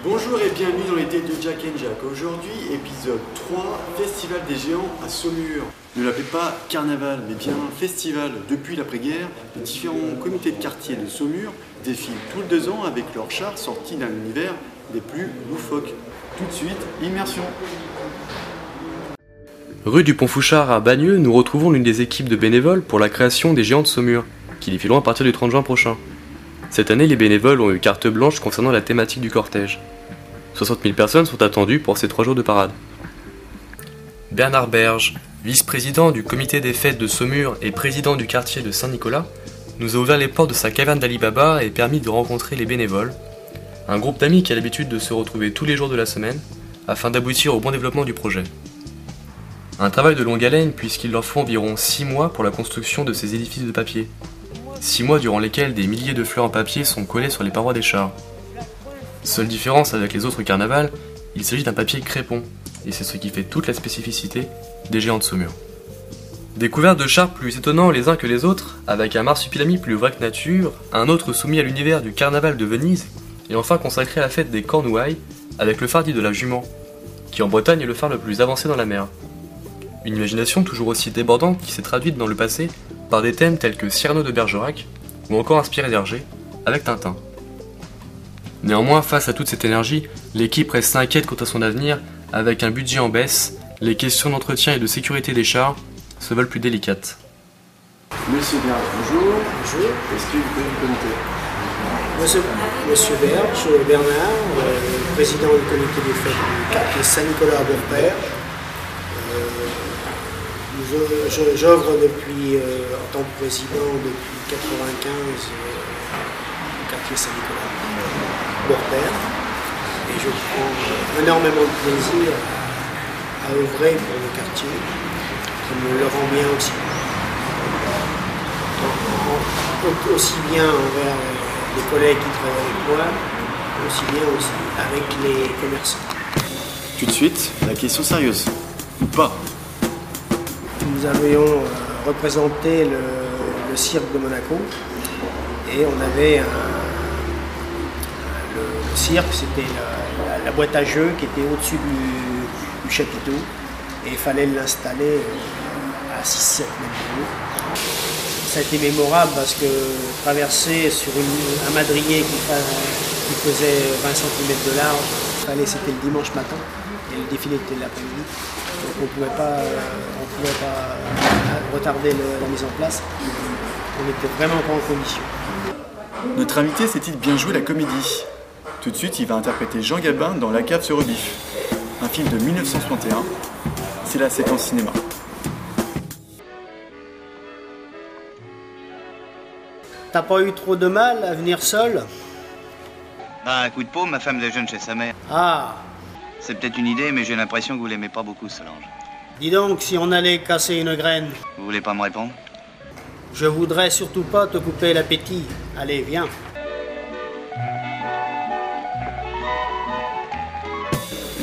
Bonjour et bienvenue dans l'été de Jack and Jack. Aujourd'hui, épisode 3, Festival des Géants à Saumur. Ne l'appelez pas carnaval, mais bien festival. Depuis l'après-guerre, les différents comités de quartier de Saumur défilent tous les 2 ans avec leurs chars sortis d'un univers des plus loufoques. Tout de suite, immersion. Rue du Pont-Fouchard à Bagneux, nous retrouvons l'une des équipes de bénévoles pour la création des Géants de Saumur, qui défileront à partir du 30 juin prochain. Cette année, les bénévoles ont eu carte blanche concernant la thématique du cortège. 60 000 personnes sont attendues pour ces 3 jours de parade. Bernard Berge, vice-président du comité des fêtes de Saumur et président du quartier de Saint-Nicolas, nous a ouvert les portes de sa caverne d'Ali Baba et permis de rencontrer les bénévoles, un groupe d'amis qui a l'habitude de se retrouver tous les jours de la semaine afin d'aboutir au bon développement du projet. Un travail de longue haleine puisqu'il leur faut environ 6 mois pour la construction de ces édifices de papier. 6 mois durant lesquels des milliers de fleurs en papier sont collées sur les parois des chars. Seule différence avec les autres carnavals, il s'agit d'un papier crépon, et c'est ce qui fait toute la spécificité des Géants de Saumur. Découverte de chars plus étonnants les uns que les autres, avec un marsupilami plus vrai que nature, un autre soumis à l'univers du carnaval de Venise, et enfin consacré à la fête des Cornouailles, avec le phare dit de la Jument, qui en Bretagne est le phare le plus avancé dans la mer. Une imagination toujours aussi débordante qui s'est traduite dans le passé par des thèmes tels que Cyrano de Bergerac, ou encore inspiré d'Hergé, avec Tintin. Néanmoins, face à toute cette énergie, l'équipe reste inquiète quant à son avenir, avec un budget en baisse, les questions d'entretien et de sécurité des chars se veulent plus délicates. Monsieur Berge, bonjour. Bonjour. Est-ce que vous pouvez me comité? Monsieur Berge, Bernard, président du comité des fêtes du quartier Saint-Nicolas à Beaupère. J'œuvre depuis, en tant que président depuis 1995 au quartier Saint-Nicolas, Beaupère, et je prends énormément de plaisir à œuvrer pour le quartier, qui me le rend bien aussi. Aussi bien envers les collègues qui travaillent avec moi, aussi bien aussi avec les commerçants. Tout de suite, la question sérieuse. Ou pas. Nous avions représenté le cirque de Monaco et on avait le cirque, c'était la boîte à jeux qui était au-dessus du chapiteau et il fallait l'installer à 6-7 mètres de haut. Ça a été mémorable parce que traverser sur un madrier qui faisait 20 cm de large, c'était le dimanche matin et le défilé était l'après-midi. Donc on ne pouvait pas retarder la mise en place. On n'était vraiment pas en condition. Notre invité sait-il bien jouer la comédie? Tout de suite, il va interpréter Jean Gabin dans La cave se rebiffe, un film de 1961. C'est la séquence cinéma. T'as pas eu trop de mal à venir seul? Bah, un coup de peau, ma femme déjeune chez sa mère. Ah, C'est peut-être une idée, mais j'ai l'impression que vous l'aimez pas beaucoup, Solange. dis donc, si on allait casser une graine, Vous voulez pas me répondre? je voudrais surtout pas te couper l'appétit. Allez, viens.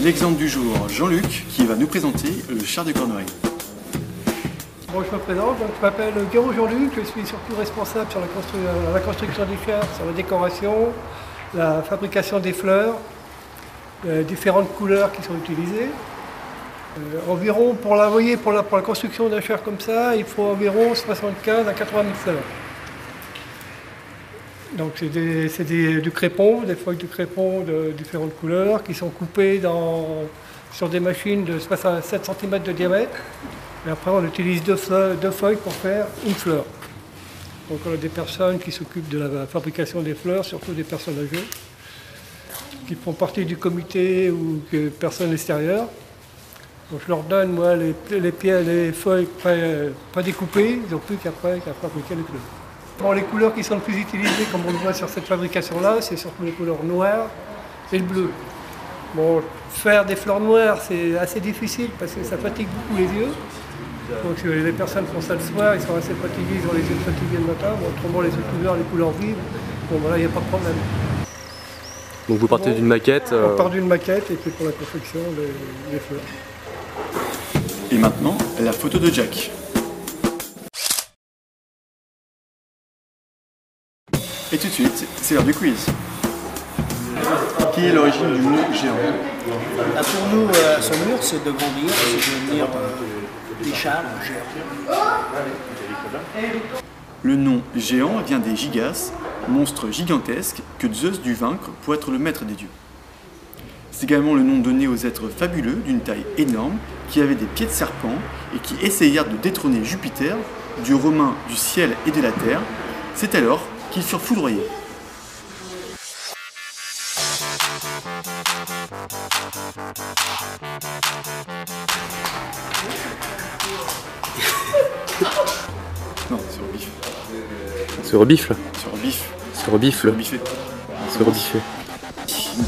L'exemple du jour, Jean-Luc, qui va nous présenter le char de Cornouailles. Bon, je me présente, donc, je m'appelle Guéraud Jean-Luc, je suis surtout responsable sur la construction des chars, sur la décoration, la fabrication des fleurs, différentes couleurs qui sont utilisées. Environ, pour la construction d'un char comme ça, il faut environ 75 à 80 000 fleurs. Donc c'est du crépon, des feuilles de crépon de différentes couleurs qui sont coupées sur des machines de 7 cm de diamètre. Et après on utilise deux feuilles pour faire une fleur. Donc on a des personnes qui s'occupent de la fabrication des fleurs, surtout des personnes âgées, qui font partie du comité ou que personnes extérieures. Donc je leur donne moi les feuilles pas découpées, ils n'ont plus qu'à fabriquer les fleurs. Bon, les couleurs qui sont les plus utilisées, comme on le voit sur cette fabrication-là, c'est surtout les couleurs noires et le bleu. Bon, faire des fleurs noires, c'est assez difficile parce que ça fatigue beaucoup les yeux. Donc les personnes font ça le soir, ils sont assez fatigués, ils ont les yeux fatigués le matin. Bon, autrement, les autres couleurs, les couleurs vives, bon voilà, il n'y a pas de problème. Donc vous partez d'une maquette On part d'une maquette et puis pour la confection des fleurs. Et maintenant, la photo de Jack. Et tout de suite, c'est l'heure du quiz. Quelle est l'origine du nom géant? Là, pour nous, à Saumur, c'est de grandir, c'est de devenir des chars géants. Le nom géant vient des Gigas, monstres gigantesques que Zeus dut vaincre pour être le maître des dieux. C'est également le nom donné aux êtres fabuleux d'une taille énorme qui avaient des pieds de serpent et qui essayèrent de détrôner Jupiter, dieu romain du ciel et de la terre. C'est alors qu'ils furent foudroyés. Non, c'est rebif. Se rebifle. C'est rebif. Se rebifle. Rebiffé. Se rebiffer.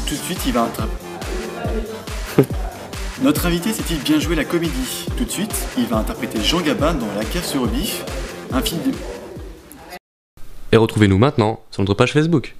Tout de suite, il va attraper. Notre invité sait-il bien jouer la comédie? Tout de suite, il va interpréter Jean Gabin dans La Cave se rebiffe, un film de... Et retrouvez-nous maintenant sur notre page Facebook.